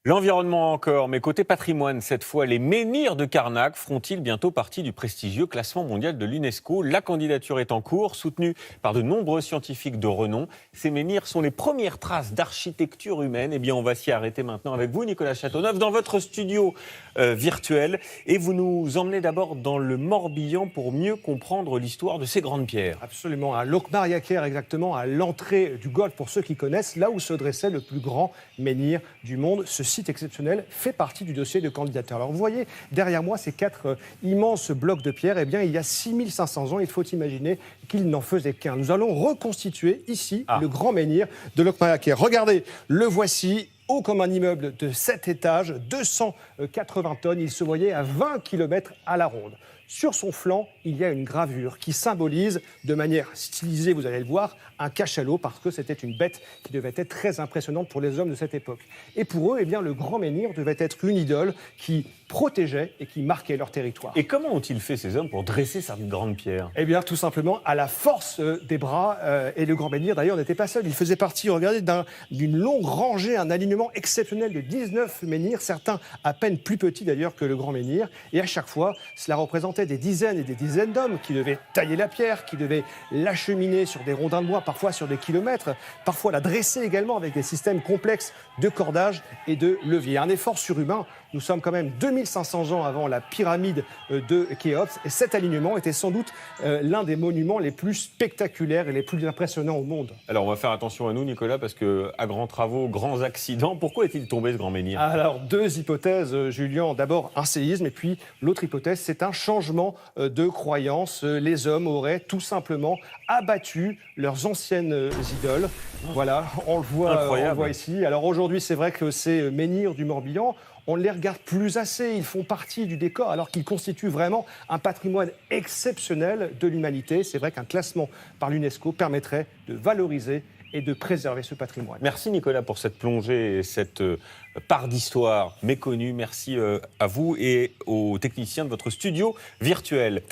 L'environnement encore, mais côté patrimoine, cette fois, les menhirs de Carnac feront-ils bientôt partie du prestigieux classement mondial de l'UNESCO? La candidature est en cours, soutenue par de nombreux scientifiques de renom. Ces menhirs sont les premières traces d'architecture humaine. Eh bien, on va s'y arrêter maintenant avec vous, Nicolas Châteauneuf, dans votre studio virtuel. Et vous nous emmenez d'abord dans le Morbihan pour mieux comprendre l'histoire de ces grandes pierres. Absolument, à Locmaria-Caire, exactement, à l'entrée du golfe, pour ceux qui connaissent, là où se dressait le plus grand menhir du monde. Ce site exceptionnel fait partie du dossier de candidature. Alors vous voyez derrière moi ces quatre immenses blocs de pierre. Eh bien, il y a 6500 ans, il faut imaginer qu'il n'en faisait qu'un. Nous allons reconstituer ici le grand menhir de Locmaria-Caire. Regardez, le voici. Haut comme un immeuble de 7 étages, 280 tonnes, il se voyait à 20 km à la ronde. Sur son flanc, il y a une gravure qui symbolise, de manière stylisée, vous allez le voir, un cachalot, parce que c'était une bête qui devait être très impressionnante pour les hommes de cette époque. Et pour eux, eh bien, le grand menhir devait être une idole qui protégeait et qui marquait leur territoire. Et comment ont-ils fait ces hommes pour dresser cette grande pierre? Eh bien, tout simplement à la force des bras. Et le grand menhir, d'ailleurs, n'était pas seul. Il faisait partie, regardez, d'une longue rangée, un alignement exceptionnel de 19 menhirs, certains à peine plus petits d'ailleurs que le grand menhir. Et à chaque fois, cela représentait des dizaines et des dizaines d'hommes qui devaient tailler la pierre, qui devaient l'acheminer sur des rondins de bois, parfois sur des kilomètres, parfois la dresser également avec des systèmes complexes de cordage et de levier. Un effort surhumain. Nous sommes quand même 2500 ans avant la pyramide de Khéops. Et cet alignement était sans doute l'un des monuments les plus spectaculaires et les plus impressionnants au monde. Alors, on va faire attention à nous, Nicolas, parce que à grands travaux, grands accidents, pourquoi est-il tombé ce grand menhir? Alors, deux hypothèses, Julien. D'abord, un séisme, et puis l'autre hypothèse, c'est un changement de croyance. Les hommes auraient tout simplement abattu leurs anciennes idoles. Voilà, on le voit ici. Alors aujourd'hui, c'est vrai que ces menhirs du Morbihan, on ne les regarde plus assez, ils font partie du décor alors qu'ils constituent vraiment un patrimoine exceptionnel de l'humanité. C'est vrai qu'un classement par l'UNESCO permettrait de valoriser et de préserver ce patrimoine. Merci Nicolas pour cette plongée et cette part d'histoire méconnue. Merci à vous et aux techniciens de votre studio virtuel.